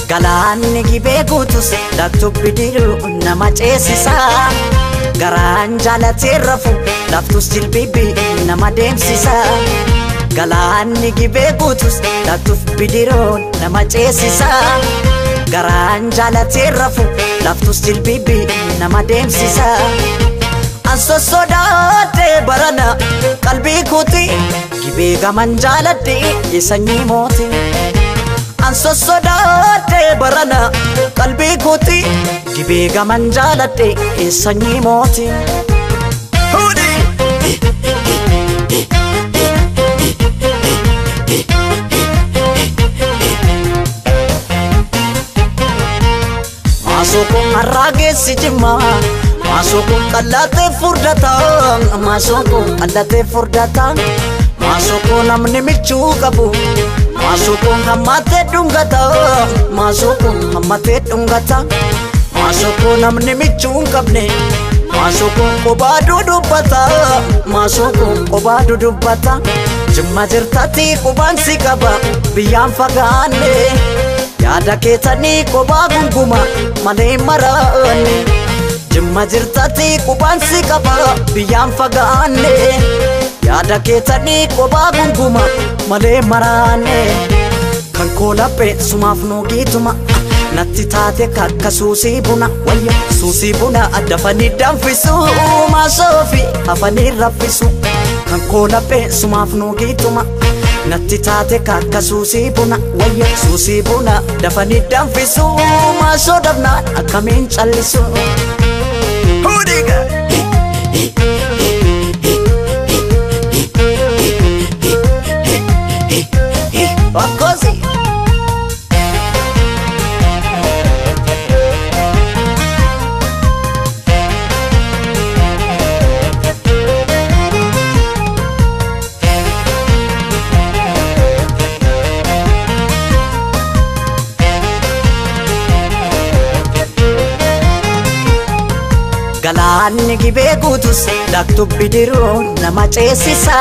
Galaanni gibee guutus laftu bidiru nama ceesisa. Garaan jaalatee rafu laftus jilbibi nama deemsisa. Galaanni gibee guutus laftu bidiru nama ceesisa. Garaan jaalatee rafu laftus jilbibi nama deemsisa. Anso sodaate barana qalbii kooti gibee gaman jaaladhe sanyii mooti. Anso sodaate barana qalbii kooti gibee gaman jaaladhe sanyii mooti. Masukun harrageessi jimma masukun qal'aate furdata masukun qal'aate furdata masukun namni michuu qabu masukun hammatee dhungata masukun hammatee dhungata masukun namni michuu qabne masukun qobaa dudubbata masukun qobaa dudubbata jimma jirtati qubaan si qaba biyyaan fagaanne yaada keetanii qobaa gunguma malee maraanne. Jimma jirtati qubaan si qaba biyyaan fagaanne yaada keetanii qobaa gunguma malee maraanne. Kan koo laphee sumaaf nuugiituma natti taate kakka suusii buna wayya suusii buna dafanii danfisu maasoofi hafanii raffisu. Kan koo laphee sumaaf nuugiituma natti taate kakka suusii buna wayya suusii buna dafanii danfisu maasoo dhabnaan akkamiin callisu. Bakosi Galaanni gibee guutus laftu bidiru nama ceesisa.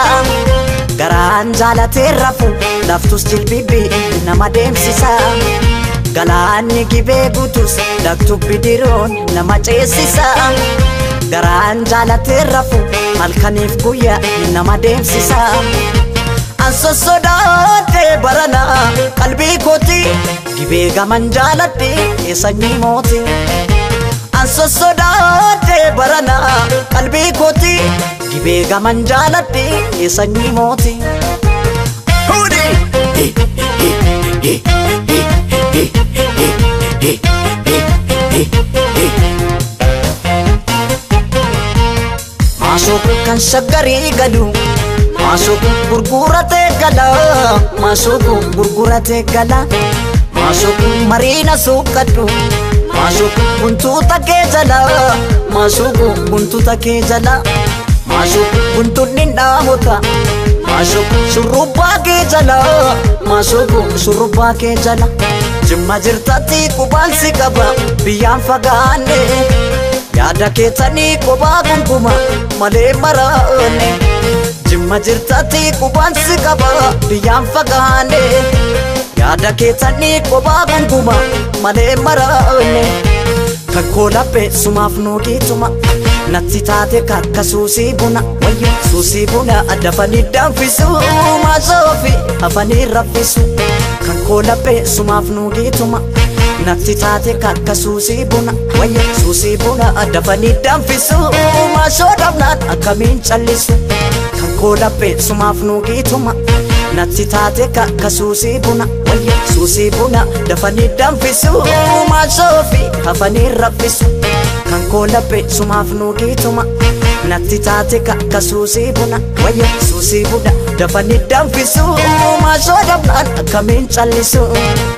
Garaan jaalatee rafu laftus jilbibi nama deemsisa. Galaanni gibee guutus laftu bidiru nama ceesisa. Garaan jaalatee rafu halkaniif guyyaa nama deemsisa. Anso sodaate barana qalbii kooti gibee gaman jaaladhe sanyii mooti. Anso sodaate barana qalbii kooti gibee gaman jaaladhe sanyii mooti. Masukun kan shaggarii galu masukun gurguratee gala masukun gurguratee gala masukun mariina suuqadhu masukun guntuuta kee jala masukun guntuuta kee jala masukun guntuunni dhaamota masukun shurrubbaa kee jala masukun shurrubbaa kee jala. Jimma jirtati qubaan si qaba biyyaan fagaanne yaada keetanii qobaa gunguma malee maraanne. Jimma jirtati qubaan si qaba biyyaan fagaanne yaada keetanii qobaa gunguma malee maraanne. Kan koo laphee sumaaf nuugiituma natti taate kakka suusii buna wayya suusii buna dafanii danfisu maasoofi hafanii raffisu. Kan koo laphee sumaaf nuugiituma natti taate kakka suusii buna wayya suusii buna dafanii danfisu maasoo dhabnaan akkamiin callisu. Kan koo laphee sumaaf nuugiituma natti taate kakka suusii buna wayya suusii buna dafanii danfisu maasoofi hafanii raffisu. Kan koo laphee sumaaf nuugiituma natti taate kakka suusii buna wayya suusii buna dafanii danfisu maasoo dhabnaan akkamiin callisu.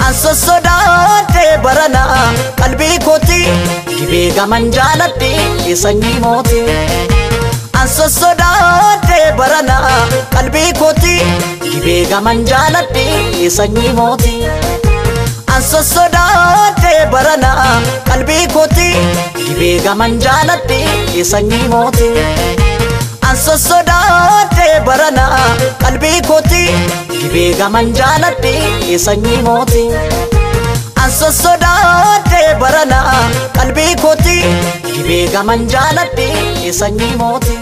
Anso sodaate barana qalbii kooti gibee gaman jaaladhe sanyii mooti. Anso sodaate barana qalbii kooti gibee gaman jaaladhe sanyii mooti. Anso sodaate barana qalbii kooti gibee gaman jaaladhe sanyii mooti. Anso sodaate barana qalbii kooti gibee gaman jaaladhe sanyii mooti. sosodaadhe barana qalbii kooti dhibee gaman jaaladhe sanyii mooti.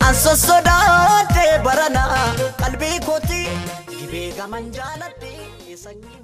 An sosodaadhe barana qalbii kooti dhibee gaman jaaladhe sanyii